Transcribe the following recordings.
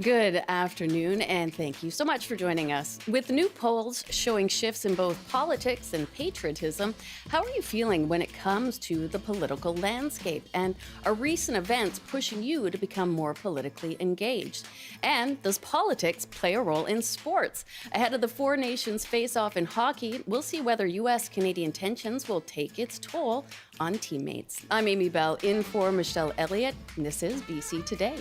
Good afternoon, and thank you so much for joining us. With new polls showing shifts in both politics and patriotism, how are you feeling when it comes to the political landscape? And are recent events pushing you to become more politically engaged? And does politics play a role in sports? Ahead of the four nations face-off in hockey, we'll see whether U.S. Canadian tensions will take its toll on teammates. I'm Amy Bell, in for Michelle Elliott, and this is BC Today.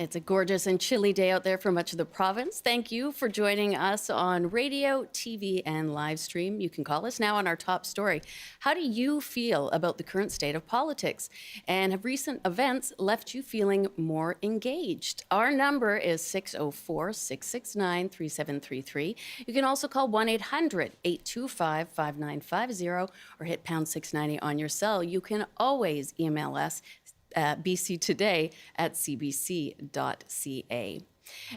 It's a gorgeous and chilly day out there for much of the province. Thank you for joining us on radio, TV, and live stream. You can call us now on our top story. How do you feel about the current state of politics? And have recent events left you feeling more engaged? Our number is 604-669-3733. You can also call 1-800-825-5950 or hit pound 690 on your cell. You can always email us at bctoday@cbc.ca.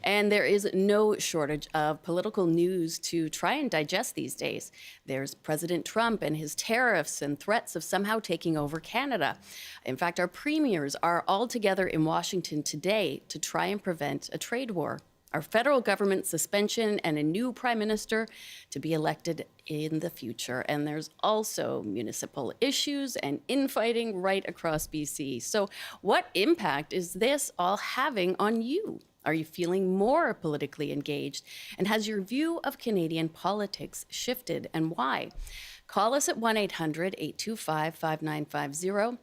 And there is no shortage of political news to try and digest these days. There's President Trump and his tariffs and threats of somehow taking over Canada. In fact, our premiers are all together in Washington today to try and prevent a trade war. Our federal government suspension and a new prime minister to be elected in the future. And there's also municipal issues and infighting right across BC. So what impact is this all having on you? Are you feeling more politically engaged? And has your view of Canadian politics shifted, and why? Call us at 1-800-825-5950.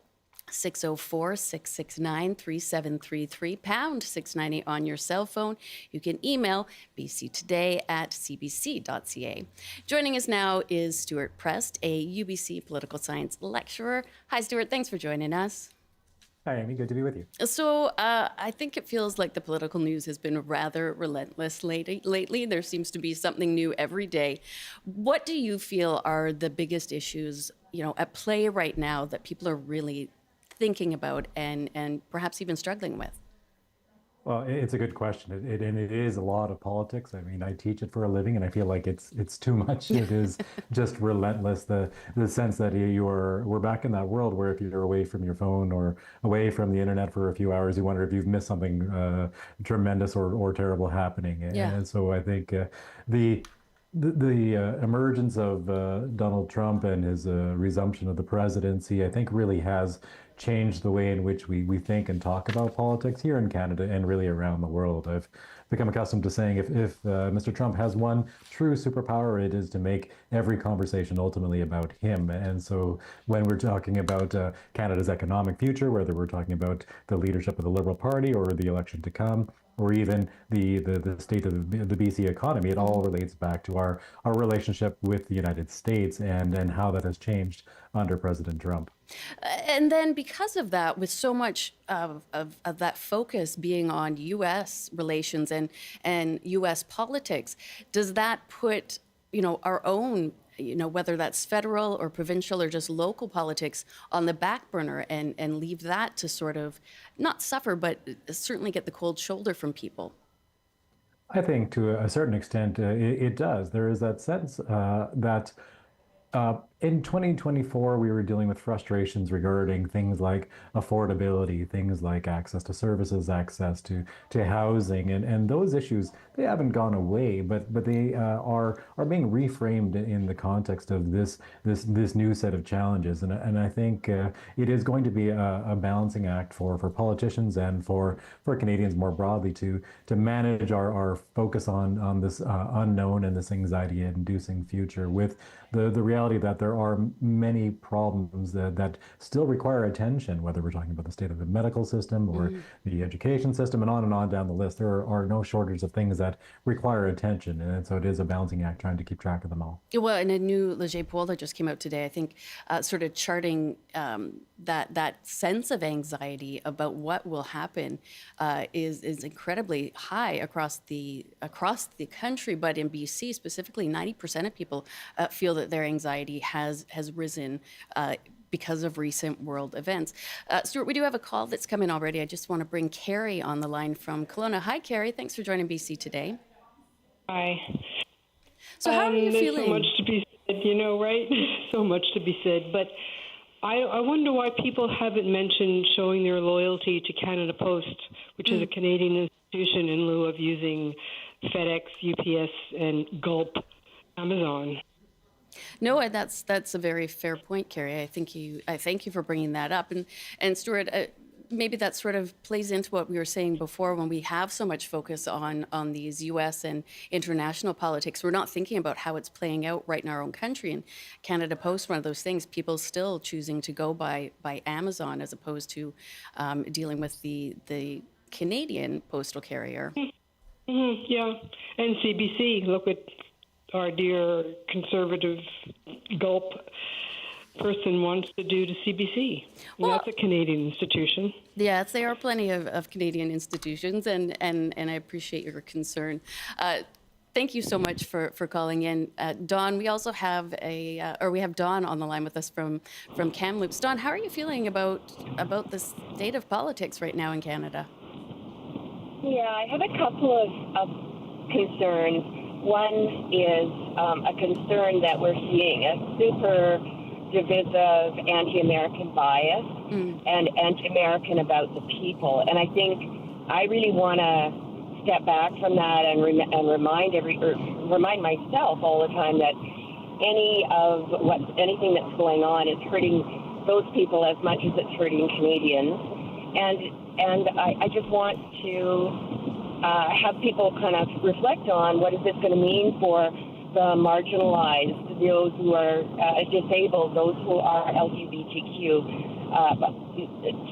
604-669-3733, pound 690 on your cell phone. You can email bctoday@cbc.ca. Joining us now is Stewart Prest, a UBC political science lecturer. Hi, Stewart. Thanks for joining us. Hi, Amy. Good to be with you. So I think it feels like the political news has been rather relentless lately. There seems to be something new every day. What do you feel are the biggest issues, at play right now that people are really thinking about and perhaps even struggling with? Well, it's a good question. And it is a lot of politics. I mean, I teach it for a living, and I feel like it's too much. It is just relentless. The sense that we're back in that world where if you're away from your phone or away from the internet for a few hours, you wonder if you've missed something tremendous or terrible happening. Yeah. And so I think the emergence of Donald Trump and his resumption of the presidency, I think, really has changed the way in which we think and talk about politics here in Canada and really around the world. I've become accustomed to saying if Mr. Trump has one true superpower, it is to make every conversation ultimately about him. And so when we're talking about Canada's economic future, whether we're talking about the leadership of the Liberal Party or the election to come, or even the state of the BC economy, it all relates back to our relationship with the United States and how that has changed under President Trump. And then because of that, with so much of that focus being on U.S. relations and U.S. politics, does that put, our own, whether that's federal or provincial or just local politics on the back burner and leave that to sort of not suffer, but certainly get the cold shoulder from people? I think to a certain extent it does. There is that sense that in 2024, we were dealing with frustrations regarding things like affordability, things like access to services, access to housing, and those issues, they haven't gone away, but they are being reframed in the context of this new set of challenges, and I think it is going to be a balancing act for politicians and for Canadians more broadly to manage our focus on this unknown and this anxiety-inducing future with the reality that there are many problems that still require attention, whether we're talking about the state of the medical system or the education system and on down the list. There are no shortage of things that require attention. And so it is a balancing act trying to keep track of them all. Well, and a new Leger poll that just came out today, I think, sort of charting that sense of anxiety about what will happen is incredibly high across the country. But in BC specifically, 90% of people feel that their anxiety has risen because of recent world events. Stewart, we do have a call that's come in already. I just want to bring Carrie on the line from Kelowna. Hi, Carrie. Thanks for joining BC today. Hi. So how are you There's so much feeling? to be said, right? So much to be said. But I wonder why people haven't mentioned showing their loyalty to Canada Post, which is a Canadian institution, in lieu of using FedEx, UPS, and Gulp Amazon. No, and that's a very fair point, Carrie. I thank you for bringing that up, and Stuart. Maybe that sort of plays into what we were saying before when we have so much focus on these U.S. and international politics. We're not thinking about how it's playing out right in our own country. And Canada Post, one of those things, people still choosing to go by Amazon as opposed to dealing with the Canadian postal carrier. Yeah. And CBC, look at our dear conservative Gulp person wants to do to CBC. And Well, that's a Canadian institution. yes, there are plenty of Canadian institutions, and I appreciate your concern. Thank you so much for calling in, Dawn. We also have we have Dawn on the line with us from Kamloops. Dawn, how are you feeling about the state of politics right now in Canada? Yeah, I have a couple of concerns. One is a concern that we're seeing a super divisive anti-American bias and anti-American about the people. And I think I really want to step back from that and remind myself all the time that anything that's going on is hurting those people as much as it's hurting Canadians. And I just want to have people kind of reflect on what is this going to mean for the marginalized, those who are disabled, those who are LGBTQ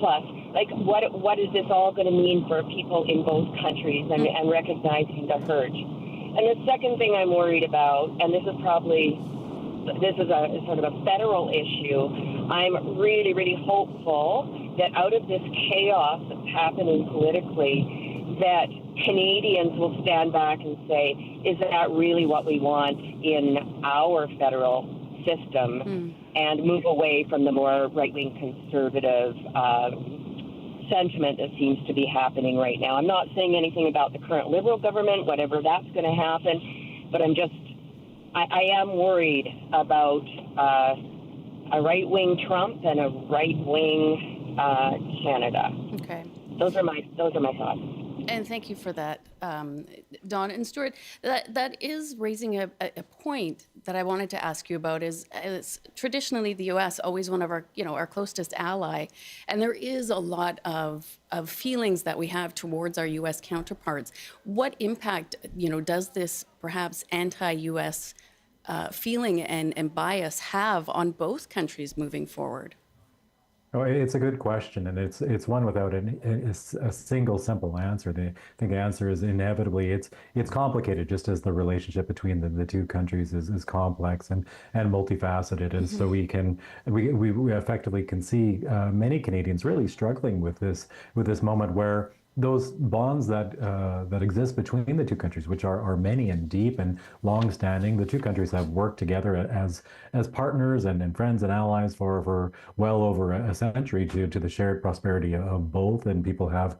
plus. Like, what is this all going to mean for people in both countries and recognizing the hurt? And the second thing I'm worried about, and this is a sort of a federal issue, I'm really, really hopeful that out of this chaos that's happening politically, that Canadians will stand back and say, is that really what we want in our federal system? And move away from the more right-wing conservative sentiment that seems to be happening right now. I'm not saying anything about the current Liberal government, whatever that's going to happen, but I am worried about a right-wing Trump and a right-wing Canada. Okay. Those are my thoughts. And thank you for that, Dawn and Stuart. That is raising a point that I wanted to ask you about. Is traditionally the U.S. always one of our closest ally, and there is a lot of feelings that we have towards our U.S. counterparts. What impact does this perhaps anti-U.S. Feeling and bias have on both countries moving forward? Oh, it's a good question, and it's one without a single simple answer. I think the answer is inevitably it's complicated, just as the relationship between the two countries is complex and multifaceted. And so we effectively can see many Canadians really struggling with this moment where those bonds that exist between the two countries, which are many and deep and long-standing. The two countries have worked together as partners and friends and allies for well over a century to the shared prosperity of both. And people have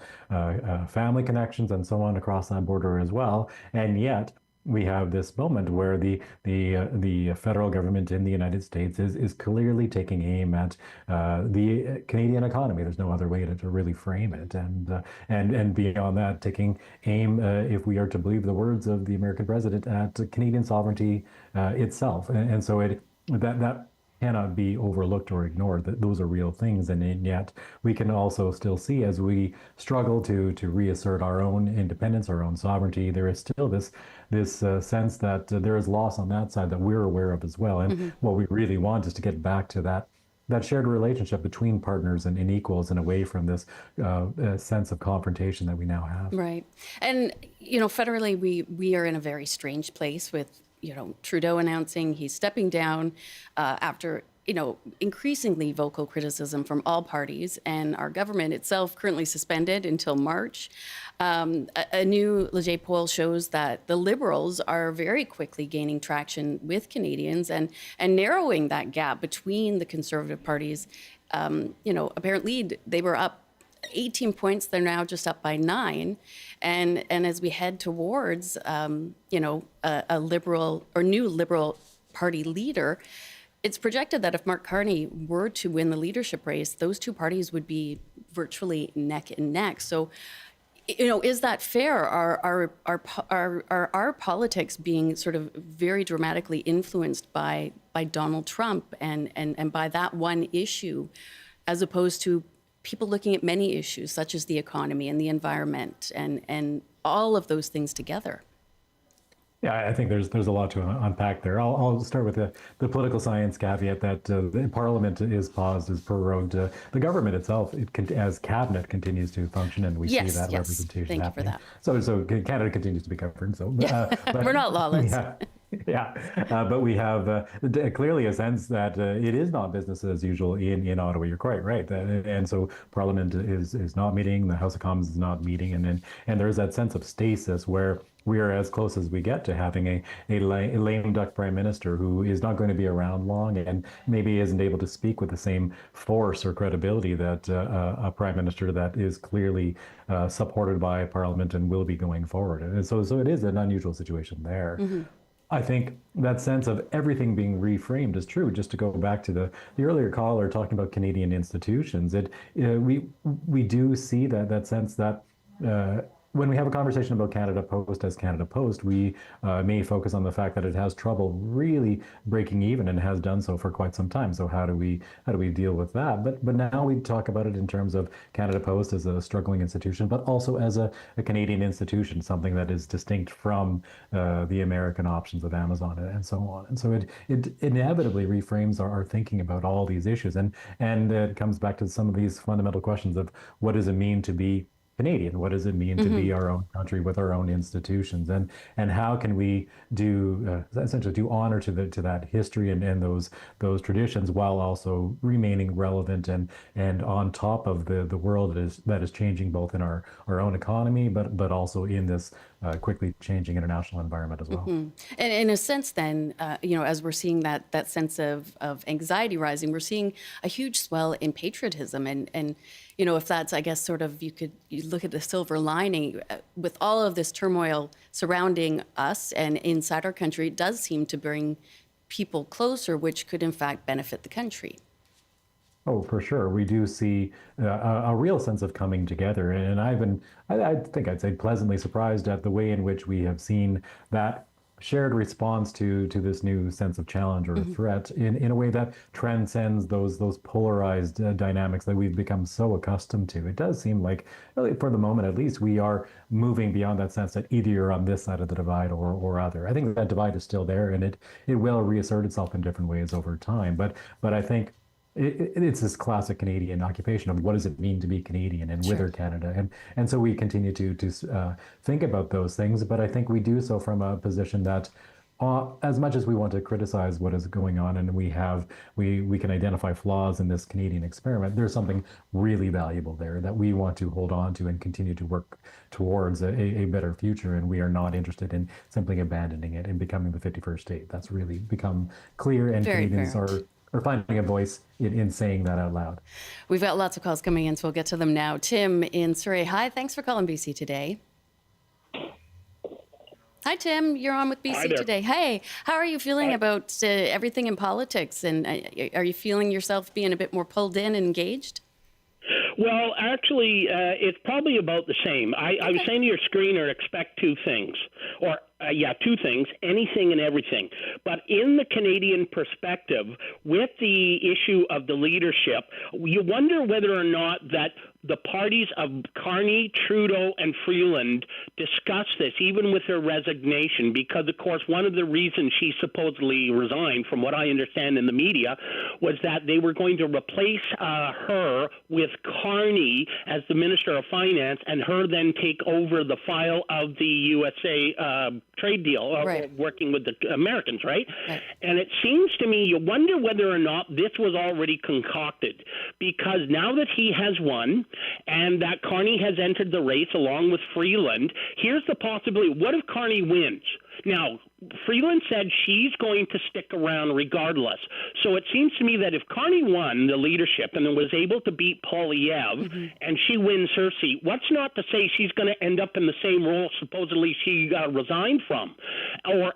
family connections and so on across that border as well. And yet, we have this moment where the federal government in the United States is clearly taking aim at the Canadian economy. There's no other way to really frame it, and beyond that, taking aim, if we are to believe the words of the American president, at Canadian sovereignty itself. And so that cannot be overlooked or ignored, that those are real things. And yet we can also still see, as we struggle to reassert our own independence, our own sovereignty, there is still this sense that there is loss on that side that we're aware of as well. And what we really want is to get back to that shared relationship between partners and equals, and away from this sense of confrontation that we now have. Right. And, federally, we are in a very strange place with, Trudeau announcing he's stepping down after, increasingly vocal criticism from all parties, and our government itself currently suspended until March. A new Leger poll shows that the Liberals are very quickly gaining traction with Canadians and narrowing that gap between the Conservative parties. Apparently they were up 18 points. They're now just up by 9. And as we head towards, a liberal or new Liberal Party leader, it's projected that if Mark Carney were to win the leadership race, those two parties would be virtually neck and neck. So, is that fair? Are our politics being sort of very dramatically influenced by Donald Trump and by that one issue, as opposed to people looking at many issues such as the economy and the environment and all of those things together? Yeah, I think there's a lot to unpack there. I'll start with the political science caveat that the Parliament is paused, is prorogued. The government itself, as cabinet, continues to function, and we see that representation Thank happening. You for that. So Canada continues to be governed. So but we're not lawless. Yeah, but we have clearly a sense that it is not business as usual in Ottawa. You're quite right, and so Parliament is not meeting. The House of Commons is not meeting, and there's that sense of stasis where we are as close as we get to having a lame duck prime minister who is not going to be around long and maybe isn't able to speak with the same force or credibility that a prime minister that is clearly supported by Parliament and will be going forward. And so it is an unusual situation there. Mm-hmm. I think that sense of everything being reframed is true. Just to go back to the earlier caller talking about Canadian institutions, we do see that sense that when we have a conversation about Canada Post as Canada Post, we may focus on the fact that it has trouble really breaking even and has done so for quite some time. So how do we deal with that? But now we talk about it in terms of Canada Post as a struggling institution, but also as a Canadian institution, something that is distinct from the American options of Amazon and so on. And so it inevitably reframes our thinking about all these issues, and it comes back to some of these fundamental questions of what does it mean to be Canadian? What does it mean to be our own country with our own institutions, and how can we do essentially do honor to that history and those traditions while also remaining relevant and on top of the world that is changing both in our own economy but also in this quickly changing international environment as well. And in a sense, then, as we're seeing that sense of anxiety rising, we're seeing a huge swell in patriotism. And if that's, I guess, sort of, you look at the silver lining with all of this turmoil surrounding us and inside our country, it does seem to bring people closer, which could in fact benefit the country. Oh, for sure. We do see a real sense of coming together. And I think I'd say pleasantly surprised at the way in which we have seen that shared response to this new sense of challenge or threat in a way that transcends those polarized dynamics that we've become so accustomed to. It does seem like, really, for the moment at least, we are moving beyond that sense that either you're on this side of the divide or other. I think that divide is still there, and it will reassert itself in different ways over time. But I think it's this classic Canadian occupation of what does it mean to be Canadian and whither Canada, and so we continue to think about those things. But I think we do so from a position that, as much as we want to criticize what is going on, and we can identify flaws in this Canadian experiment, there's something really valuable there that we want to hold on to and continue to work towards a better future. And we are not interested in simply abandoning it and becoming the 51st state. That's really become clear, and Canadians are finding a voice in saying that out loud. We've got lots of calls coming in, so we'll get to them now. Tim in Surrey. Hi, thanks for calling BC Today. Hi, Tim. You're on with BC Today. Hey, how are you feeling about everything in politics? And are you feeling yourself being a bit more pulled in and engaged? Well, actually, it's probably about the same. I was saying to your screener, expect two things. Two things, anything and everything. But in the Canadian perspective, with the issue of the leadership, you wonder whether or not that the parties of Carney, Trudeau, and Freeland discussed this, even with her resignation, because, of course, one of the reasons she supposedly resigned, from what I understand in the media, was that they were going to replace her with Carney as the Minister of Finance, and her then take over the file of the USA trade deal, working with the Americans, right? And it seems to me, you wonder whether or not this was already concocted, because now that he has won and that Carney has entered the race along with Freeland, here's the possibility. What if Carney wins? Now, Freeland said she's going to stick around regardless. So it seems to me that if Carney won the leadership and then was able to beat Poilievre and she wins her seat, what's not to say she's going to end up in the same role supposedly she resigned from? Or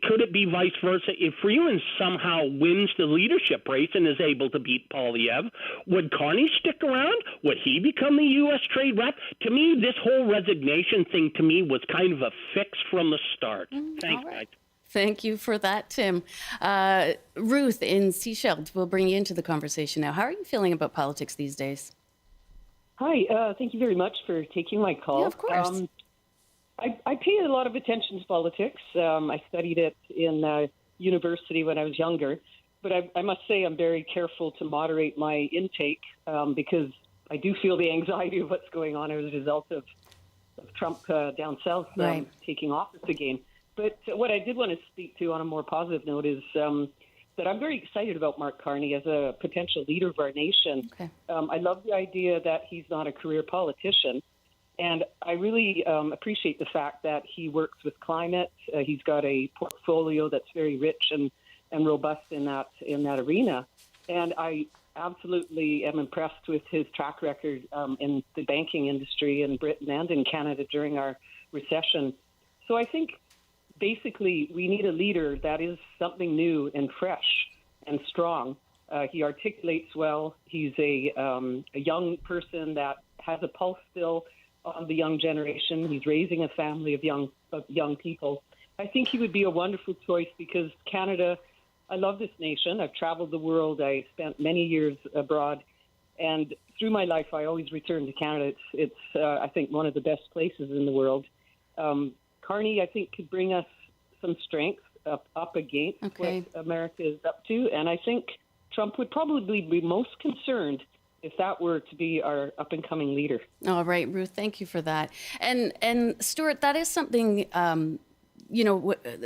could it be vice versa? If Freeland somehow wins the leadership race and is able to beat Poilievre, would Carney stick around? Would he become the U.S. trade rep? To me, this whole resignation thing to me was kind of a fix from the start. Thanks, guys. Thank you for that, Tim. Ruth in Sechelt, we'll bring you into the conversation now. How are you feeling about politics these days? Hi, thank you very much for taking my call. Yeah, of course. I pay a lot of attention to politics. I studied it in university when I was younger, but I must say I'm very careful to moderate my intake because I do feel the anxiety of what's going on as a result of Trump down south taking office again. But what I did want to speak to on a more positive note is that I'm very excited about Mark Carney as a potential leader of our nation. Okay. I love the idea that he's not a career politician. And I really appreciate the fact that he works with climate. He's got a portfolio that's very rich and robust in that arena. And I absolutely am impressed with his track record in the banking industry in Britain and in Canada during our recession. So I think basically we need a leader that is something new and fresh and strong. He articulates well. He's a young person that has a pulse still on the young generation. He's raising a family of young people. I think he would be a wonderful choice because Canada, I love this nation. I've traveled the world. I spent many years abroad. And through my life, I always return to Canada. It's I think, one of the best places in the world. Carney, I think, could bring us some strength up against what America is up to. And I think Trump would probably be most concerned if that were to be our up-and-coming leader. All right, Ruth, thank you for that. And Stewart, that is something, there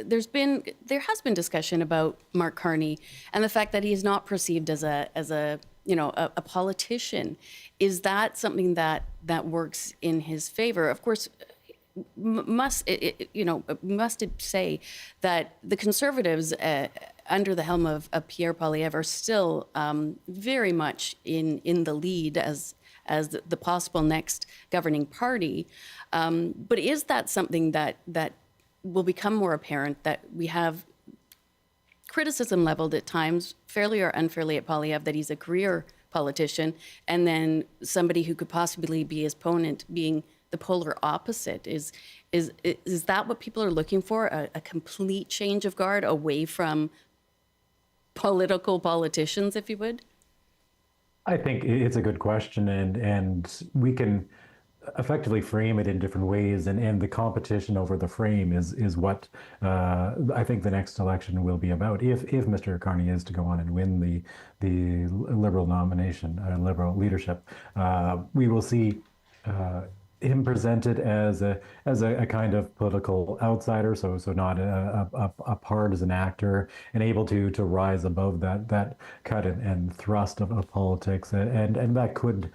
has been discussion about Mark Carney and the fact that he is not perceived as a politician. Is that something that works in his favor? Of course, must it say that the Conservatives under the helm of Pierre Poilievre are still very much in the lead as the possible next governing party. But is that something that will become more apparent, that we have criticism leveled at times, fairly or unfairly, at Poilievre, that he's a career politician, and then somebody who could possibly be his opponent being the polar opposite? Is that what people are looking for? A complete change of guard away from politicians, if you would? I think it's a good question, and we can effectively frame it in different ways, and the competition over the frame is what I think the next election will be about. If Mr. Carney is to go on and win the Liberal nomination, Liberal leadership, we will see him presented as a kind of political outsider, so not a partisan actor, and able to rise above that cut and thrust of politics, and that could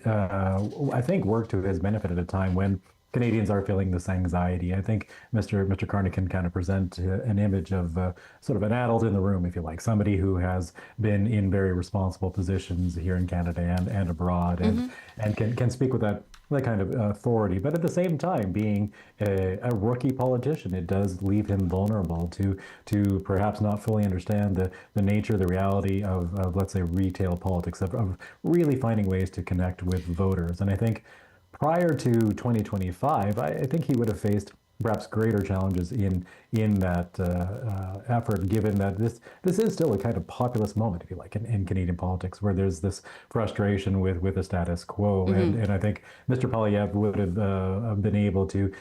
I think work to his benefit at a time when Canadians are feeling this anxiety. I think Mr. Carney can kind of present an image of sort of an adult in the room, if you like, somebody who has been in very responsible positions here in Canada and abroad, and can speak with that kind of authority. But at the same time, being a rookie politician, it does leave him vulnerable to perhaps not fully understand the nature, the reality of let's say, retail politics, of really finding ways to connect with voters. And I think prior to 2025, I think he would have faced perhaps greater challenges in that effort, given that this is still a kind of populist moment, if you like, in Canadian politics, where there's this frustration with the status quo. And I think Mr. Poilievre would have been able to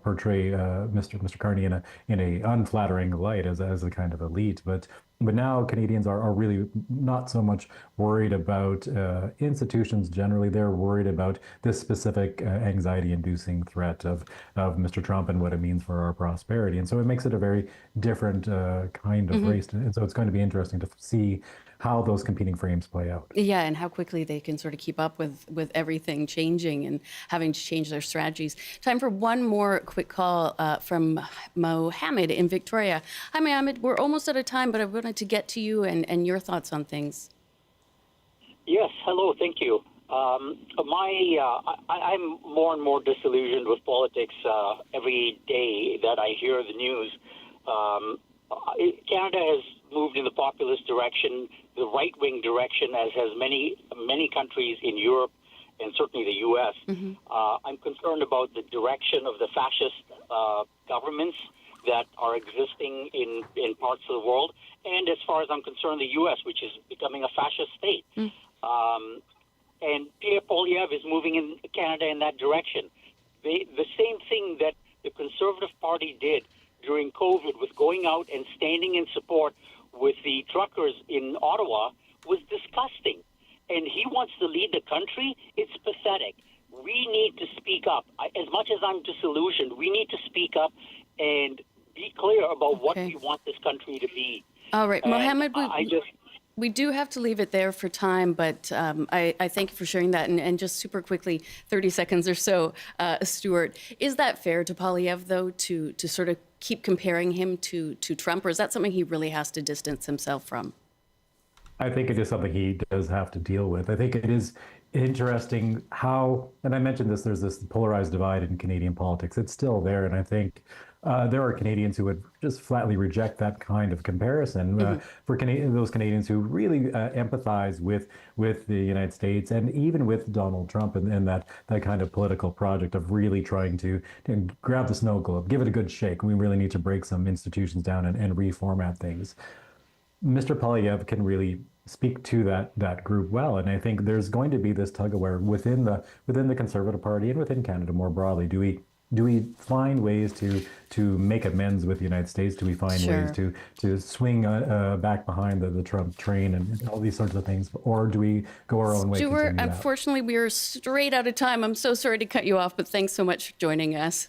portray Mr. Carney in a unflattering light as a kind of elite. But now Canadians are really not so much worried about institutions generally. They're worried about this specific anxiety-inducing threat of Mr. Trump and what it means for our prosperity. And so it makes it a very different kind of race. And so it's going to be interesting to see how those competing frames play out. Yeah, and how quickly they can sort of keep up with everything changing and having to change their strategies. Time for one more quick call from Mohammed in Victoria. Hi, Mohammed. We're almost out of time, but I wanted to get to you and your thoughts on things. Yes, hello, thank you. I'm more and more disillusioned with politics every day that I hear the news. Canada has moved in the populist direction, the right-wing direction, as has many countries in Europe and certainly the U.S. I'm concerned about the direction of the fascist governments that are existing in parts of the world, and as far as I'm concerned, the U.S., which is becoming a fascist state. And Pierre Poilievre is moving in Canada in that direction. The same thing that the Conservative Party did during COVID with going out and standing in support with the truckers in Ottawa was disgusting. And he wants to lead the country. It's pathetic. We need to speak up. As much as I'm disillusioned, we need to speak up and be clear about what we want this country to be. All right, Mohammed, We do have to leave it there for time, but I thank you for sharing that. And just super quickly, 30 seconds or so, Stewart, is that fair to Poilievre, though, to sort of keep comparing him to Trump, or is that something he really has to distance himself from? I think it is something he does have to deal with. I think it is interesting how, and I mentioned this, there's this polarized divide in Canadian politics. It's still there, and I think there are Canadians who would just flatly reject that kind of comparison. For those Canadians who really empathize with the United States and even with Donald Trump and that kind of political project of really trying to grab the snow globe, give it a good shake. We really need to break some institutions down and reformat things. Mr. Poilievre can really speak to that group well, and I think there's going to be this tug of war within the Conservative Party and within Canada more broadly. Do we find ways to make amends with the United States? Do we find ways to swing back behind the Trump train and all these sorts of things, or do we go our own way? Stewart, unfortunately, we are straight out of time. I'm so sorry to cut you off, but thanks so much for joining us.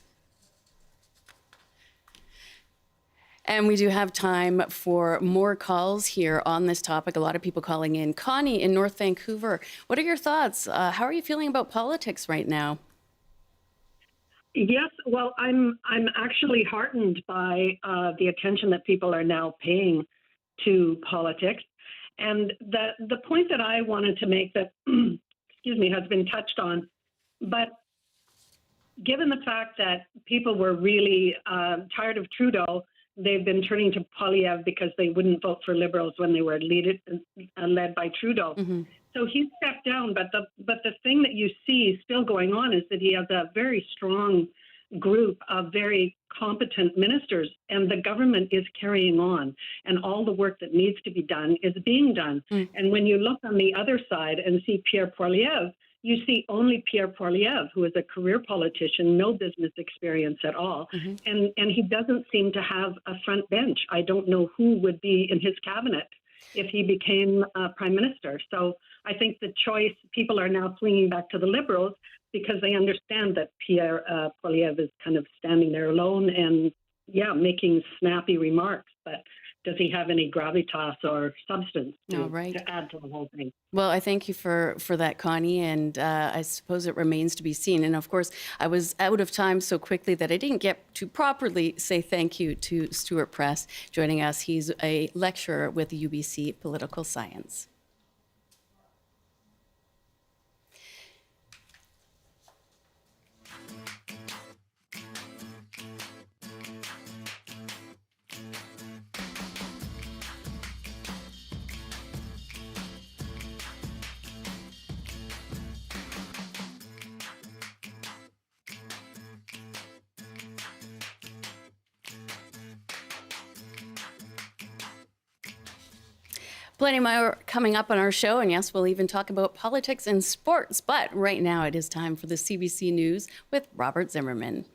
And we do have time for more calls here on this topic. A lot of people calling in. Connie in North Vancouver, what are your thoughts? How are you feeling about politics right now? Yes, well, I'm actually heartened by the attention that people are now paying to politics. And the point that I wanted to make that, excuse me, has been touched on, but given the fact that people were really tired of Trudeau, they've been turning to Poilievre because they wouldn't vote for Liberals when they were led by Trudeau. So he stepped down, but the thing that you see still going on is that he has a very strong group of very competent ministers, and the government is carrying on, and all the work that needs to be done is being done. And when you look on the other side and see Pierre Poilievre, you see only Pierre Poilievre, who is a career politician, no business experience at all, and he doesn't seem to have a front bench. I don't know who would be in his cabinet if he became prime minister. So I think the choice, people are now swinging back to the Liberals because they understand that Pierre Poilievre is kind of standing there alone and, making snappy remarks. But does he have any gravitas or substance to add to the whole thing? Well, I thank you for that, Connie, and I suppose it remains to be seen. And of course, I was out of time so quickly that I didn't get to properly say thank you to Stewart Prest joining us. He's a lecturer with UBC Political Science. Plenty more coming up on our show, and yes, we'll even talk about politics and sports. But right now, it is time for the CBC News with Robert Zimmerman.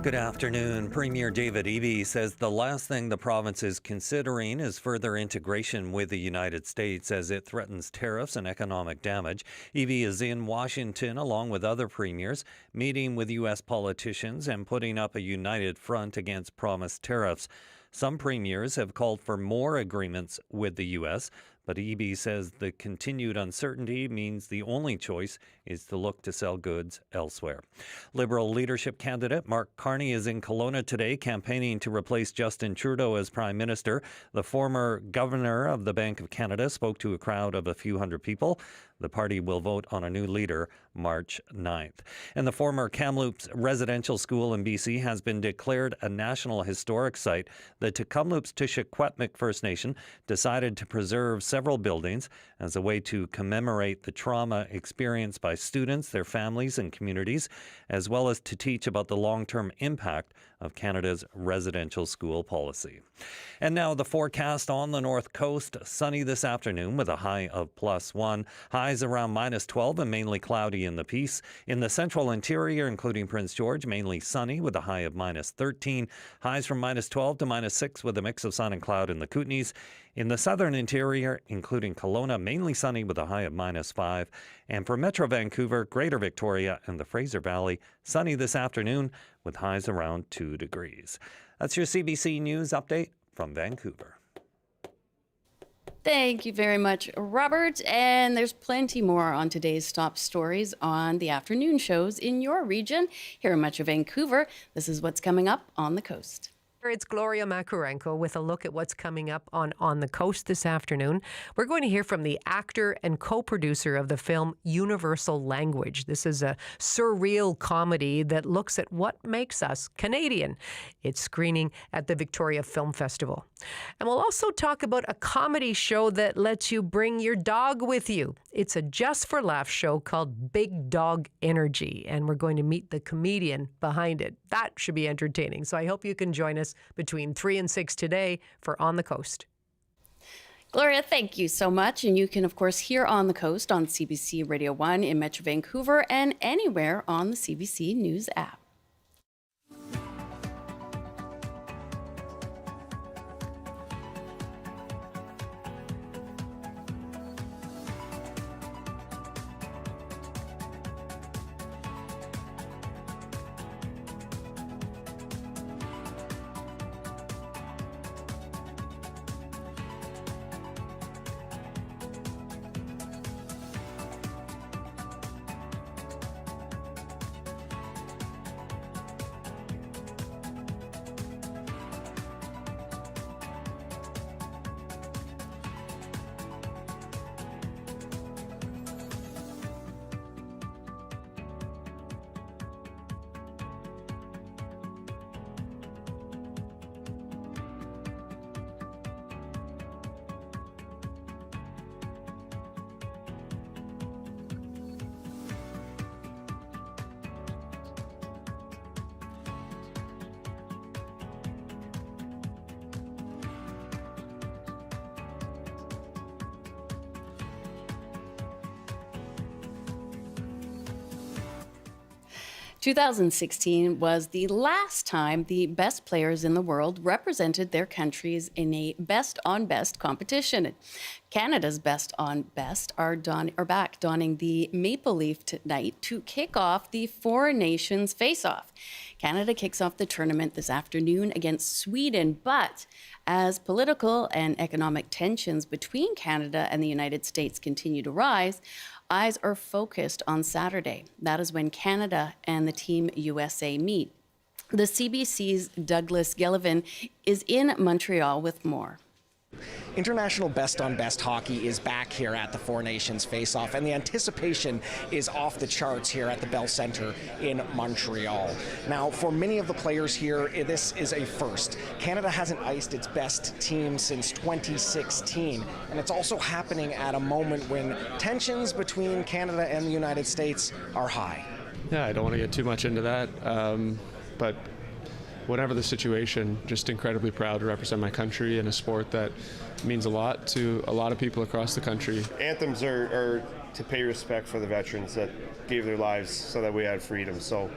Good afternoon. Premier David Eby says the last thing the province is considering is further integration with the United States as it threatens tariffs and economic damage. Eby is in Washington along with other premiers, meeting with U.S. politicians and putting up a united front against promised tariffs. Some premiers have called for more agreements with the U.S., But Eby says the continued uncertainty means the only choice is to look to sell goods elsewhere. Liberal leadership candidate Mark Carney is in Kelowna today campaigning to replace Justin Trudeau as Prime Minister. The former governor of the Bank of Canada spoke to a crowd of a few hundred people. The party will vote on a new leader March 9th. And the former Kamloops residential school in BC has been declared a National Historic Site. The Tk'emlúps-te-Secwépemc First Nation decided to preserve several buildings as a way to commemorate the trauma experienced by students, their families, and communities, as well as to teach about the long-term impact of Canada's residential school policy. And now the forecast on the north coast. Sunny this afternoon with a high of +1. Highs around -12 and mainly cloudy in the Peace. In the central interior, including Prince George, mainly sunny with a high of -13. Highs from -12 to -6 with a mix of sun and cloud in the Kootenays. In the southern interior, including Kelowna, mainly sunny with a high of -5. And for Metro Vancouver, Greater Victoria, and the Fraser Valley, sunny this afternoon with highs around 2 degrees. That's your CBC News update from Vancouver. Thank you very much, Robert. And there's plenty more on today's top stories on the afternoon shows in your region. Here in Metro Vancouver, this is what's coming up on the coast. It's Gloria Makurenko with a look at what's coming up on the coast this afternoon. We're going to hear from the actor and co-producer of the film Universal Language. This is a surreal comedy that looks at what makes us Canadian. It's screening at the Victoria Film Festival. And we'll also talk about a comedy show that lets you bring your dog with you. It's a Just for Laughs show called Big Dog Energy, and we're going to meet the comedian behind it. That should be entertaining, so I hope you can join us between 3 and 6 today for On the Coast. Gloria, thank you so much. And you can, of course, hear On the Coast on CBC Radio 1 in Metro Vancouver and anywhere on the CBC News app. "2016 was the last time the best players in the world represented their countries in a best-on-best competition. Canada's best-on-best are back donning the maple leaf tonight to kick off the Four Nations face-off. Canada kicks off the tournament this afternoon against Sweden, but as political and economic tensions between Canada and the United States continue to rise, eyes are focused on Saturday. That is when Canada and the Team USA meet. The CBC's Douglas Gillivan is in Montreal with more. International best-on-best hockey is back here at the Four Nations face-off, and the anticipation is off the charts here at the Bell Centre in Montreal. Now, for many of the players here, this is a first. Canada hasn't iced its best team since 2016, and it's also happening at a moment when tensions between Canada and the United States are high. Yeah, I don't want to get too much into that, but whatever the situation, just incredibly proud to represent my country in a sport that means a lot to a lot of people across the country. Anthems are to pay respect for the veterans that gave their lives so that we had freedom. So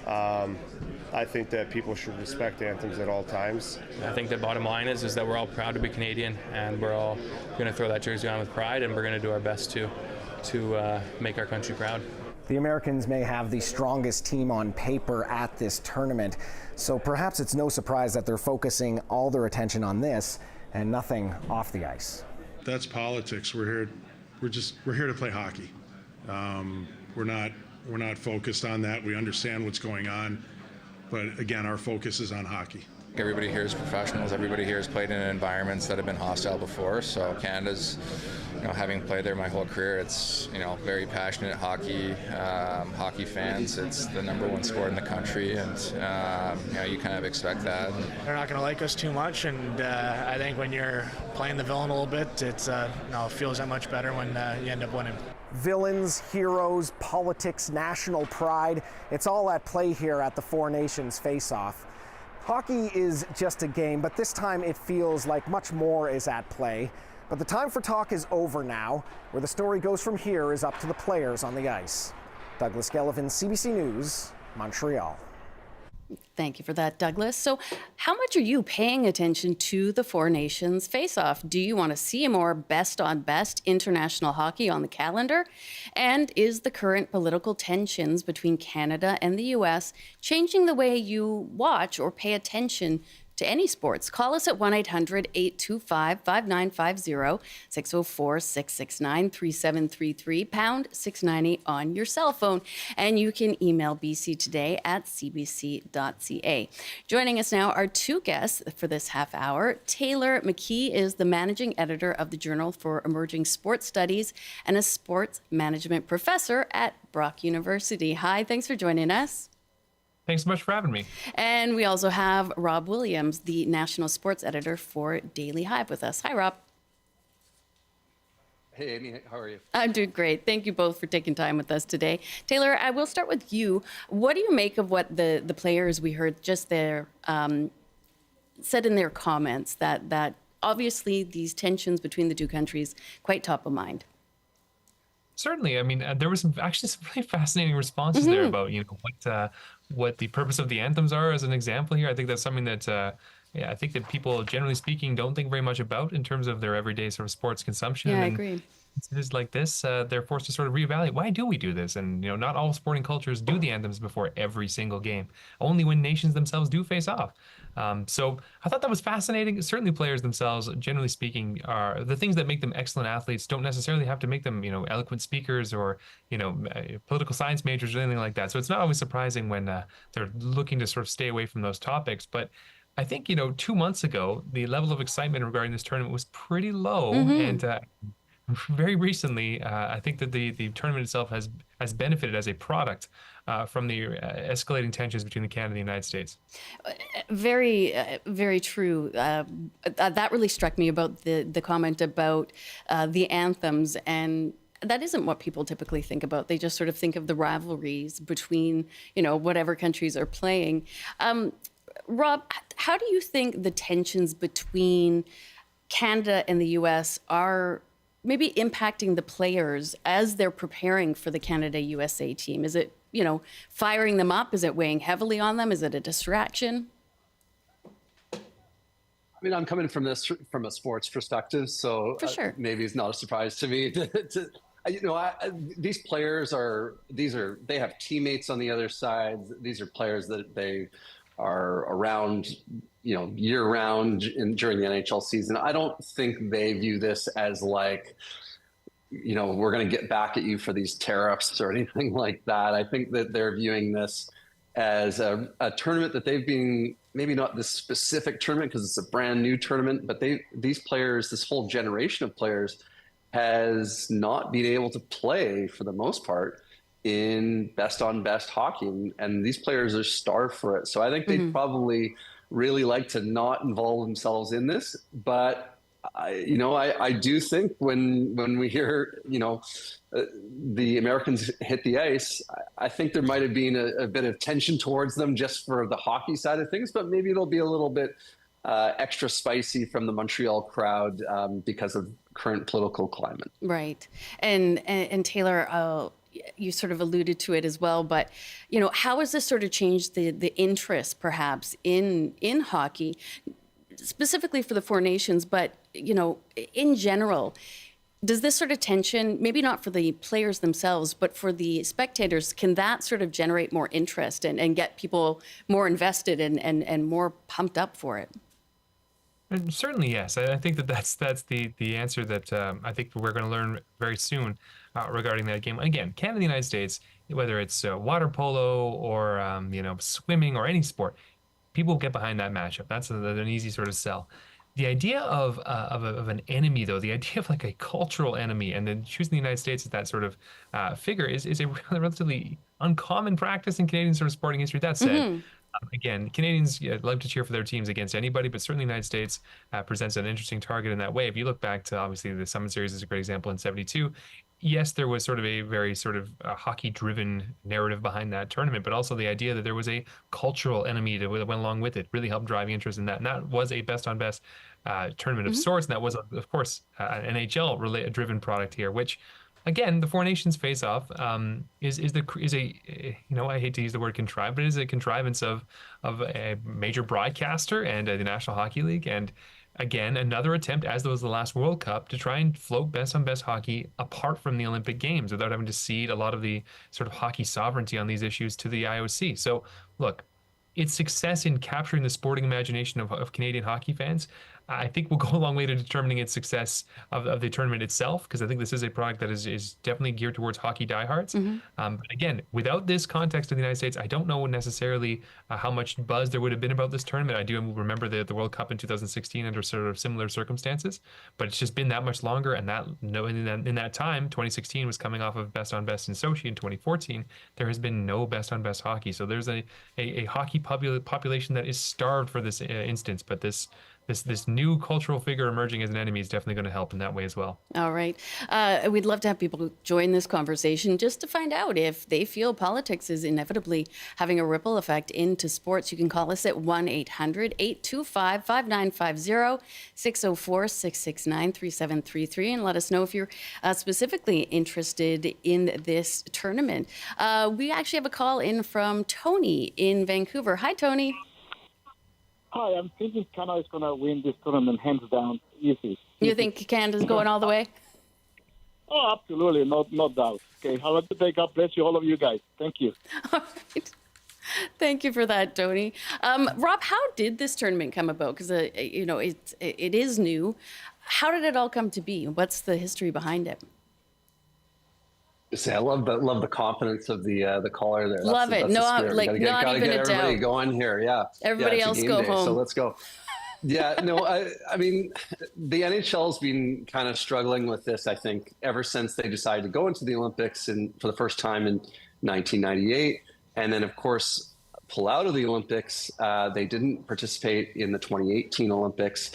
I think that people should respect anthems at all times. I think the bottom line is that we're all proud to be Canadian, and we're all going to throw that jersey on with pride, and we're going to do our best to make our country proud. The Americans may have the strongest team on paper at this tournament, so perhaps it's no surprise that they're focusing all their attention on this and nothing off the ice. That's politics. We're here to play hockey. We're not focused on that. We understand what's going on, but again, our focus is on hockey. Everybody here is professionals. Everybody here has played in environments that have been hostile before. So Canada's, having played there my whole career, it's, very passionate hockey fans. It's the number one sport in the country, and you kind of expect that. They're not going to like us too much, and I think when you're playing the villain a little bit, it feels that much better when you end up winning. Villains, heroes, politics, national pride, it's all at play here at the Four Nations Face-Off. Hockey is just a game, but this time it feels like much more is at play. But the time for talk is over now. Where the story goes from here is up to the players on the ice. Douglas Gellivan, CBC News, Montreal. Thank you for that, Douglas. So how much are you paying attention to the Four Nations Face-Off? Do you want to see more best-on-best international hockey on the calendar? And is the current political tensions between Canada and the U.S. changing the way you watch or pay attention to any sports? Call us at 1-800-825-5950, 604-669-3733, pound 690 on your cell phone. And you can email bctoday@cbc.ca. Joining us now are two guests for this half hour. Taylor McKee is the managing editor of the Journal for Emerging Sports Studies and a sports management professor at Brock University. Hi, thanks for joining us. Thanks so much for having me. And we also have Rob Williams, the national sports editor for Daily Hive, with us. Hi, Rob. Hey, Amy. How are you? I'm doing great. Thank you both for taking time with us today. Taylor, I will start with you. What do you make of what the players we heard just there said in their comments, that obviously these tensions between the two countries quite top of mind? Certainly. I mean, there was some really fascinating responses there about, what the purpose of the anthems are as an example here. I think that's something that, I think that people, generally speaking, don't think very much about in terms of their everyday sort of sports consumption. Yeah, I and agree. Incidents like this, they're forced to sort of reevaluate, why do we do this? And, not all sporting cultures do the anthems before every single game, only when nations themselves do face off. So I thought that was fascinating. Certainly players themselves, generally speaking, are the things that make them excellent athletes don't necessarily have to make them, eloquent speakers or, political science majors or anything like that. So it's not always surprising when they're looking to sort of stay away from those topics. But I think, 2 months ago, the level of excitement regarding this tournament was pretty low. And very recently, I think that the tournament itself has benefited as a product from the escalating tensions between Canada and the United States. Very, very true. That really struck me about the comment about the anthems, and that isn't what people typically think about. They just sort of think of the rivalries between, whatever countries are playing. Rob, how do you think the tensions between Canada and the U.S. are maybe impacting the players as they're preparing for the Canada-USA team? Is it, firing them up? Is it weighing heavily on them? Is it a distraction? I mean, I'm coming from a sports perspective, so for sure. Maybe it's not a surprise to me. These players they have teammates on the other side. These are players that they are around, year round during the NHL season. I don't think they view this as like, we're going to get back at you for these tariffs or anything like that. I think that they're viewing this as a tournament that they've been, maybe not this specific tournament because it's a brand new tournament, but these players, this whole generation of players has not been able to play for the most part in best-on-best hockey, and these players are starved for it. So I think they'd probably really like to not involve themselves in this. But I do think when we hear the Americans hit the ice, I think there might have been a bit of tension towards them just for the hockey side of things. But maybe it'll be a little bit extra spicy from the Montreal crowd because of current political climate. Right, and Taylor, you sort of alluded to it as well, but how has this sort of changed the interest perhaps in hockey, specifically for the Four Nations, but in general? Does this sort of tension, maybe not for the players themselves, but for the spectators, can that sort of generate more interest and get people more invested and more pumped up for it? Certainly, yes. I think that that's the answer that I think we're going to learn very soon regarding that game. Again, Canada, the United States, whether it's water polo or swimming or any sport, people get behind that matchup. That's an easy sort of sell. The idea of an enemy, though, the idea of like a cultural enemy, and then choosing the United States as that sort of figure is a relatively uncommon practice in Canadian sort of sporting history. That said, again, Canadians love to cheer for their teams against anybody, but certainly the United States presents an interesting target in that way. If you look back to, obviously, the Summit Series is a great example in '72. Yes, there was sort of a very sort of hockey-driven narrative behind that tournament, but also the idea that there was a cultural enemy that went along with it really helped drive interest in that. And that was a best-on-best tournament of sorts, and that was, of course, an NHL-driven product here, which, again, the Four Nations face-off is a I hate to use the word contrived, but it is a contrivance of a major broadcaster and the National Hockey League, and again another attempt, as was the last World Cup, to try and float best-on-best hockey apart from the Olympic Games without having to cede a lot of the sort of hockey sovereignty on these issues to the IOC. So, look, its success in capturing the sporting imagination of Canadian hockey fans, I think, will go a long way to determining its success of the tournament itself, because I think this is a product that is definitely geared towards hockey diehards. But again, without this context of the United States, I don't know necessarily how much buzz there would have been about this tournament. I do remember the World Cup in 2016 under sort of similar circumstances, but it's just been that much longer. And in that time, 2016 was coming off of best on best in Sochi. In 2014, there has been no best on best hockey. So there's a hockey population that is starved for this instance, but this new cultural figure emerging as an enemy is definitely going to help in that way as well. All right. We'd love to have people join this conversation just to find out if they feel politics is inevitably having a ripple effect into sports. You can call us at 1-800-825-5950, 604-669-3733, and let us know if you're specifically interested in this tournament. We actually have a call in from Tony in Vancouver. Hi, Tony. Hi, I'm thinking Canada is going to win this tournament hands down, easy. You think Canada's going all the way? Oh, absolutely, no doubt. Okay, have a good day. God bless you, all of you guys. Thank you. All right. Thank you for that, Tony. Rob, how did this tournament come about? Because it is new. How did it all come to be? What's the history behind it? I love the confidence of the caller there. Love it. No, like not even a doubt. Everybody going here. Yeah. Everybody else go home. So let's go. Yeah. No. I mean, the NHL's been kind of struggling with this, I think, ever since they decided to go into the Olympics for the first time in 1998, and then of course pull out of the Olympics. They didn't participate in the 2018 Olympics,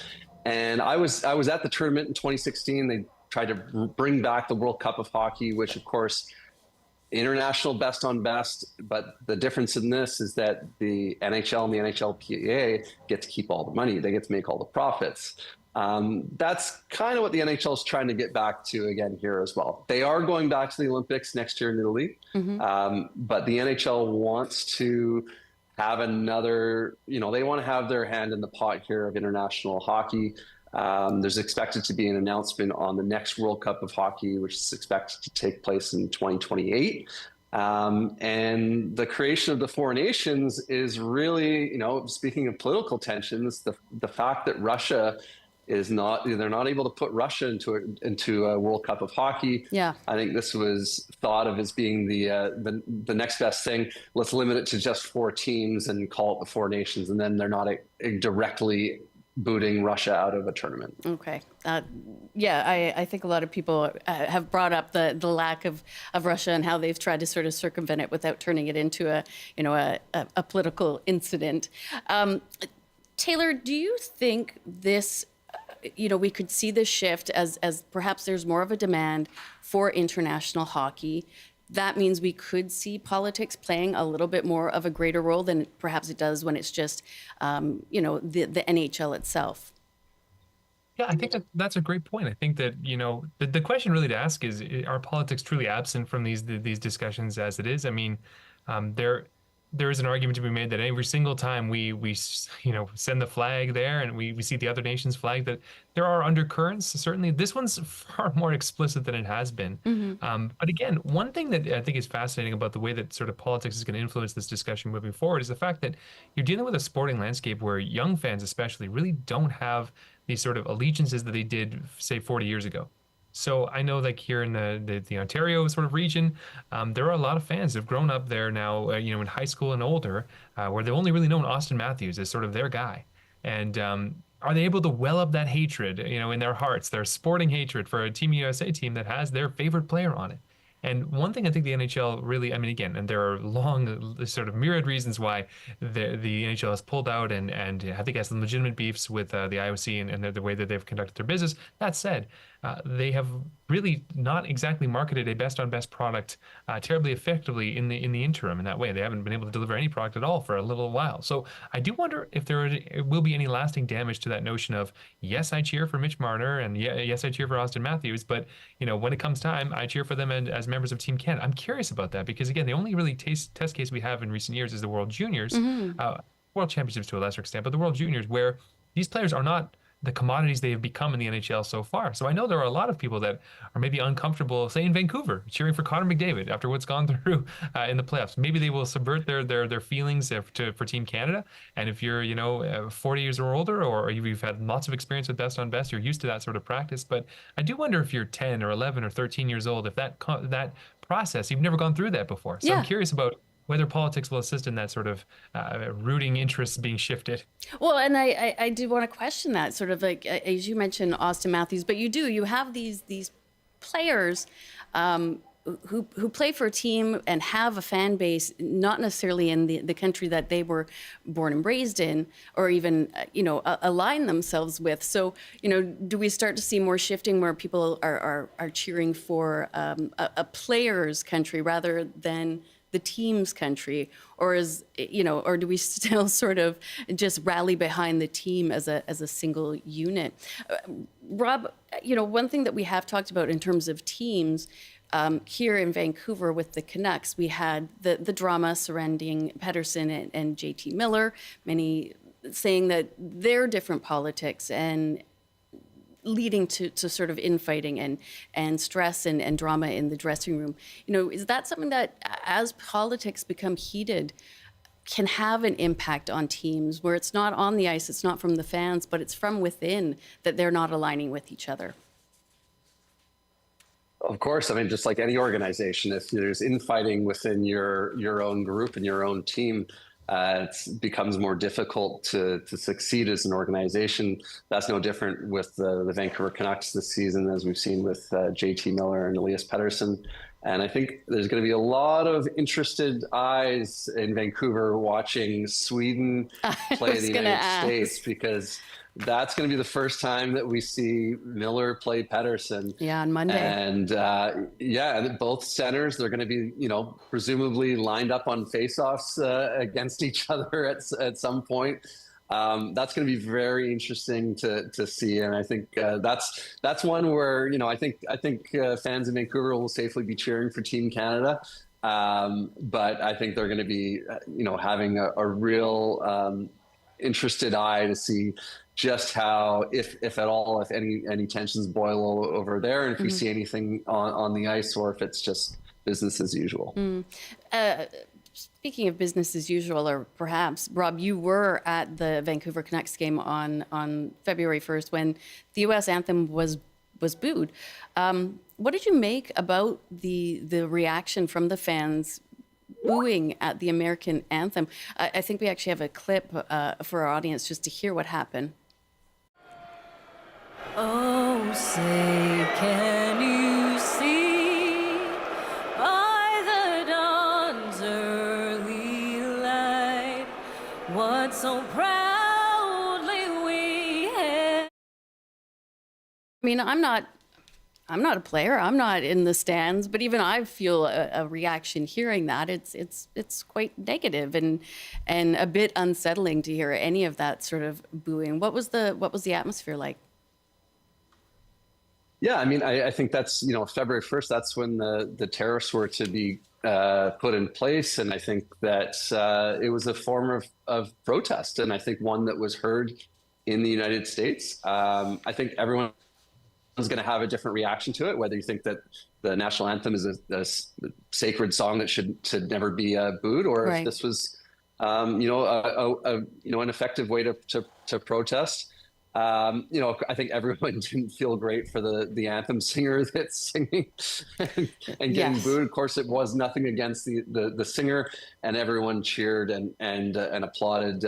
and I was at the tournament in 2016. They tried to bring back the World Cup of Hockey, which, of course, international best on best. But the difference in this is that the NHL and the NHLPA get to keep all the money. They get to make all the profits. That's kind of what the NHL is trying to get back to again here as well. They are going back to the Olympics next year in Italy, but the NHL wants to have another, they want to have their hand in the pot here of international hockey. There's expected to be an announcement on the next World Cup of Hockey, which is expected to take place in 2028. And the creation of the Four Nations is really, speaking of political tensions, the fact that Russia they're not able to put Russia into a World Cup of Hockey. Yeah. I think this was thought of as being the next best thing. Let's limit it to just 4 teams and call it the Four Nations. And then they're not directly booting Russia out of a tournament. Okay. I think a lot of people have brought up the lack of Russia and how they've tried to sort of circumvent it without turning it into a political incident. Taylor, do you think this, we could see this shift as perhaps there's more of a demand for international hockey? That means we could see politics playing a little bit more of a greater role than perhaps it does when it's just, the NHL itself. Yeah, I think that's a great point. I think that, the question really to ask is, are politics truly absent from these discussions as it is? I mean, there is an argument to be made that every single time we send the flag there and we see the other nation's flag, that there are undercurrents. Certainly, this one's far more explicit than it has been. But again, one thing that I think is fascinating about the way that sort of politics is going to influence this discussion moving forward is the fact that you're dealing with a sporting landscape where young fans, especially, really don't have these sort of allegiances that they did, say, 40 years ago. So I know, like here in the Ontario sort of region, there are a lot of fans that have grown up there now, in high school and older, where they've only really known Austin Matthews as sort of their guy. And are they able to well up that hatred, in their hearts, their sporting hatred for a Team USA team that has their favorite player on it? And one thing I think the NHL really, I mean, again, and there are long sort of myriad reasons why the NHL has pulled out, and I think has some legitimate beefs with the IOC and the way that they've conducted their business. That said, they have really not exactly marketed a best on best product terribly effectively in the interim. In that way, they haven't been able to deliver any product at all for a little while. So I do wonder if there will be any lasting damage to that notion of, yes, I cheer for Mitch Marner, and yes, I cheer for Austin Matthews, but when it comes time, I cheer for them and as members of Team Canada. I'm curious about that, because again, the only really test case we have in recent years is the World Juniors, World Championships to a lesser extent, but the World Juniors, where these players are not the commodities they have become in the NHL so far. So I know there are a lot of people that are maybe uncomfortable, say in Vancouver, cheering for Connor McDavid after what's gone through in the playoffs. Maybe they will subvert their feelings for Team Canada. And if you're 40 years or older, or you've had lots of experience with best on best, you're used to that sort of practice. But I do wonder if you're 10 or 11 or 13 years old, if that process, you've never gone through that before. So I'm curious about whether politics will assist in that sort of rooting interests being shifted. Well, and I do want to question that, sort of like, as you mentioned, Austin Matthews, but you have these players who play for a team and have a fan base, not necessarily in the country that they were born and raised in, or even, align themselves with. So, do we start to see more shifting where people are cheering for a player's country rather than the team's country, or or do we still sort of just rally behind the team as a single unit? Rob, one thing that we have talked about in terms of teams here in Vancouver with the Canucks, we had the drama surrounding Pettersson and JT Miller, many saying that they're different politics and leading to sort of infighting and stress and drama in the dressing room. Is that something that, as politics become heated, can have an impact on teams where it's not on the ice, it's not from the fans, but it's from within, that they're not aligning with each other? Of course. I mean, just like any organization, if there's infighting within your own group and your own team, it becomes more difficult to succeed as an organization. That's no different with the Vancouver Canucks this season, as we've seen with JT Miller and Elias Pettersson. And I think there's going to be a lot of interested eyes in Vancouver watching Sweden play the United States, because that's going to be the first time that we see Miller play Pettersson. Yeah, on Monday. And and both centers, they're going to be, presumably lined up on faceoffs against each other at some point. That's going to be very interesting to see, and I think that's one where I think fans in Vancouver will safely be cheering for Team Canada, but I think they're going to be having a real interested eye to see just how, if at all, if any tensions boil over there, and if we see anything on the ice, or if it's just business as usual. Speaking of business as usual, or perhaps, Rob, you were at the Vancouver Canucks game on February 1st when the U.S. anthem was booed. What did you make about the reaction from the fans booing at the American anthem? I think we actually have a clip for our audience just to hear what happened. Oh, say, can you see by the dawn's early light what so proudly we had? I mean, I'm not a player. I'm not in the stands, but even I feel a reaction hearing that. It's quite negative and a bit unsettling to hear any of that sort of booing. What was the atmosphere like? Yeah, I mean, I think that's, February 1st, that's when the tariffs were to be put in place. And I think that it was a form of protest. And I think one that was heard in the United States. I think everyone's going to have a different reaction to it, whether you think that the national anthem is a sacred song that should never be booed, or Right. if this was, an effective way to protest. I think everyone didn't feel great for the anthem singer that's singing and getting Yes. booed. Of course, it was nothing against the singer, and everyone cheered and applauded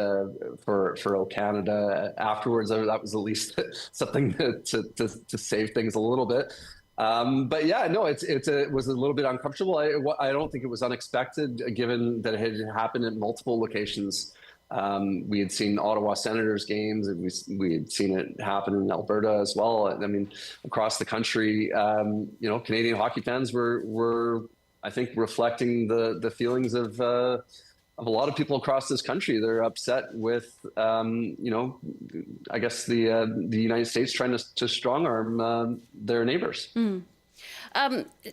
for O Canada afterwards. That was at least something to save things a little bit. But yeah, no, it was a little bit uncomfortable. I don't think it was unexpected, given that it had happened at multiple locations. We had seen Ottawa Senators games, and we had seen it happen in Alberta as well. I mean, across the country, Canadian hockey fans were, I think, reflecting the feelings of a lot of people across this country. They're upset with, I guess the United States trying to strong arm their neighbors.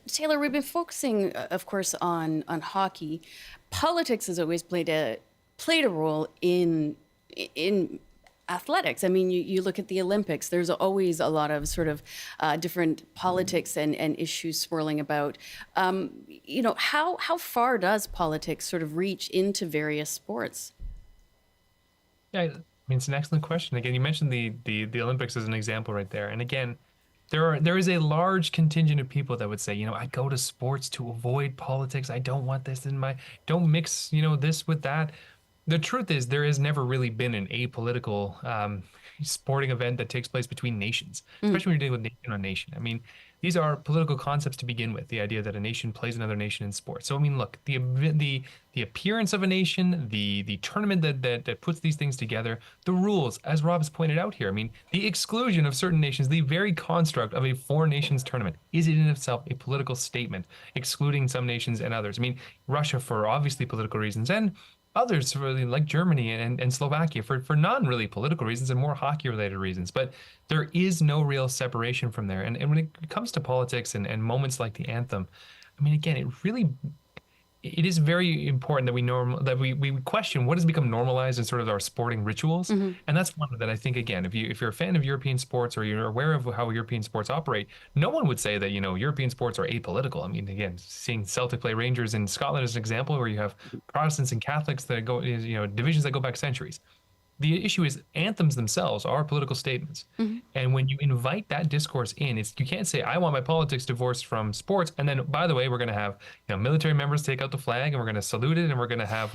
Taylor, we've been focusing, of course, on hockey. Politics has always played a role in athletics. I mean, you look at the Olympics, there's always a lot of sort of different politics and issues swirling about. How far does politics sort of reach into various sports? Yeah, I mean, it's an excellent question. Again, you mentioned the Olympics as an example right there. And again, there is a large contingent of people that would say, I go to sports to avoid politics. I don't want this don't mix, this with that. The truth is, there has never really been an apolitical sporting event that takes place between nations, especially when you're dealing with nation on nation. I mean, these are political concepts to begin with, the idea that a nation plays another nation in sports. So, I mean, look, the appearance of a nation, the tournament that puts these things together, the rules, as Rob has pointed out here. I mean, the exclusion of certain nations, the very construct of a four nations tournament is in itself a political statement, excluding some nations and others. I mean, Russia for obviously political reasons, and others really like Germany and Slovakia for non-really political reasons and more hockey-related reasons. But there is no real separation from there. And when it comes to politics and moments like the anthem, I mean, again, it is very important that we question what has become normalized in sort of our sporting rituals. And that's one that I think, again, if you're a fan of European sports or you're aware of how European sports operate, no one would say that, European sports are apolitical. I mean, again, seeing Celtic play Rangers in Scotland as an example, where you have Protestants and Catholics that go, divisions that go back centuries. The issue is anthems themselves are political statements. And when you invite that discourse in, you can't say, I want my politics divorced from sports. And then, by the way, we're going to have military members take out the flag and we're going to salute it. And we're going to have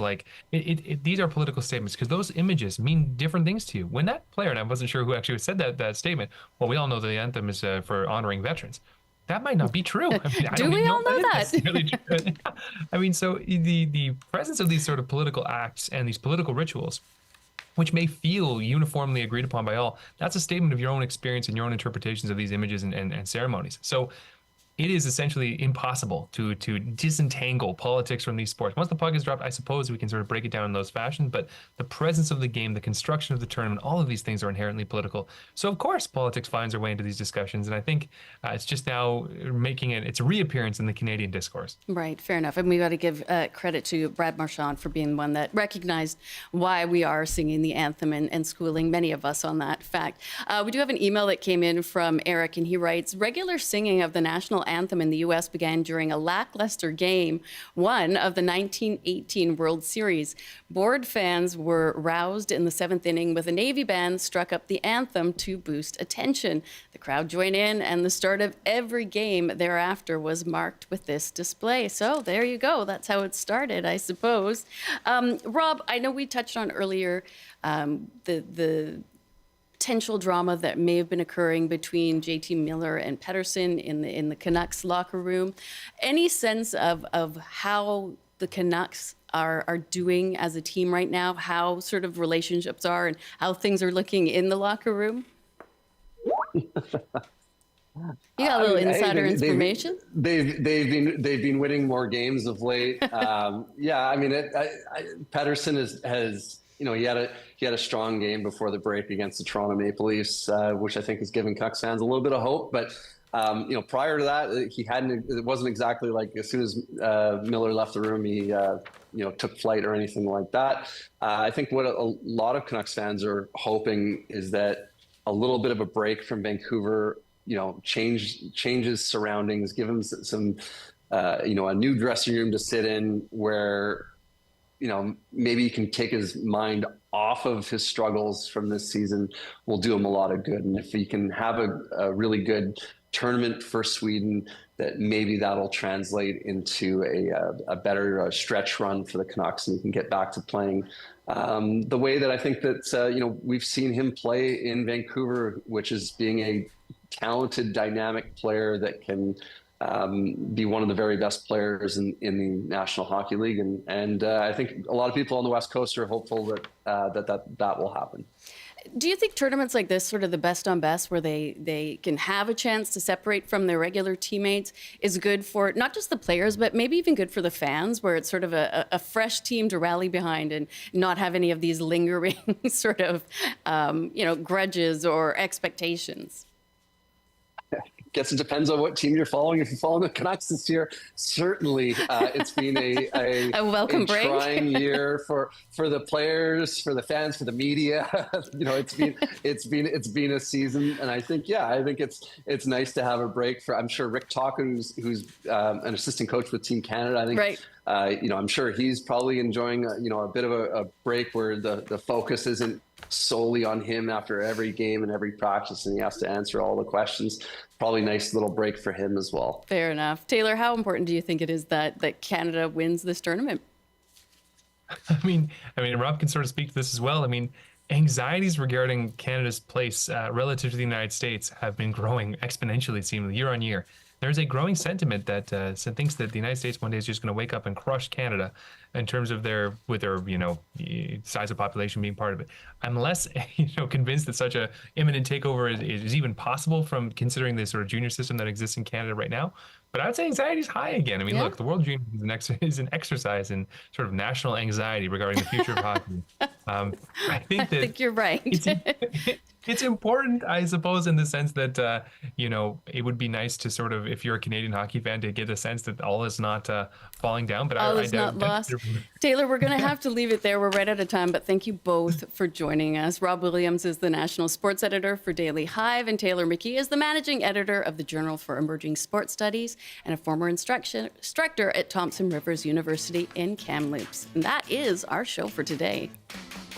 these are political statements because those images mean different things to you. When that player, and I wasn't sure who actually said that statement, well, we all know the anthem is for honoring veterans. That might not be true. I mean, Do we all know that? I mean, so the presence of these sort of political acts and these political rituals, which may feel uniformly agreed upon by all, that's a statement of your own experience and your own interpretations of these images and ceremonies. So it is essentially impossible to disentangle politics from these sports. Once the puck is dropped, I suppose we can sort of break it down in those fashions, but the presence of the game, the construction of the tournament, all of these things are inherently political. So of course politics finds their way into these discussions, and I think it's just now making its reappearance in the Canadian discourse. Right, fair enough. And we got to give credit to Brad Marchand for being one that recognized why we are singing the anthem and schooling many of us on that fact. We do have an email that came in from Eric, and he writes, regular singing of the national anthem in the U.S. began during a lackluster game one of the 1918 World Series. Bored fans were roused in the seventh inning with a Navy band struck up the anthem to boost attention. The crowd joined in, and the start of every game thereafter was marked with this display. So there you go. That's how it started, I suppose. Rob, I know we touched on earlier the potential drama that may have been occurring between JT Miller and Pettersson in the Canucks locker room. Any sense of how the Canucks are doing as a team right now, how sort of relationships are and how things are looking in the locker room? You got a little insider information. They've been winning more games of late. Yeah, I mean, Pettersson has he had a strong game before the break against the Toronto Maple Leafs, which I think has given Canucks fans a little bit of hope. But Prior to that, he hadn't. It wasn't exactly like as soon as Miller left the room, he took flight or anything like that. I think what a lot of Canucks fans are hoping is that a little bit of a break from Vancouver, changes surroundings, give him some, a new dressing room to sit in where, maybe he can take his mind off of his struggles from this season, will do him a lot of good. And if he can have a really good tournament for Sweden, that maybe that'll translate into a better stretch run for the Canucks, and he can get back to playing the way that I think that we've seen him play in Vancouver, which is being a talented, dynamic player that can be one of the very best players in the National Hockey League, and I think a lot of people on the West Coast are hopeful that will happen. Do you think tournaments like this, sort of the best on best, where they can have a chance to separate from their regular teammates, is good for not just the players, but maybe even good for the fans, where it's sort of a fresh team to rally behind and not have any of these lingering sort of, grudges or expectations? Guess it depends on what team you're following. If you're following the Canucks this year, certainly it's been a welcome break. Trying year for the players, for the fans, for the media. It's been a season, and I think it's nice to have a break for. I'm sure Rick Talkin, who's an assistant coach with Team Canada. I think. Right. I'm sure he's probably enjoying a bit of a break where the focus isn't solely on him after every game and every practice, and he has to answer all the questions. Probably nice little break for him as well. Fair enough. Taylor, how important do you think it is that Canada wins this tournament? I mean, Rob can sort of speak to this as well. I mean, anxieties regarding Canada's place relative to the United States have been growing exponentially, seemingly year on year. There's a growing sentiment that thinks that the United States one day is just going to wake up and crush Canada in terms of their size of population being part of it. I'm less convinced that such a imminent takeover is even possible, from considering the sort of junior system that exists in Canada right now. But I would say anxiety is high again. I mean, look, the World Junior is an exercise in sort of national anxiety regarding the future of hockey. I think you're right. It's important, I suppose, in the sense that, it would be nice to sort of, if you're a Canadian hockey fan, to get a sense that all is not falling down. But all is not lost. Taylor, we're going to have to leave it there. We're right out of time, but thank you both for joining us. Rob Williams is the national sports editor for Daily Hive, and Taylor McKee is the managing editor of the Journal for Emerging Sports Studies and a former instructor at Thompson Rivers University in Kamloops. And that is our show for today.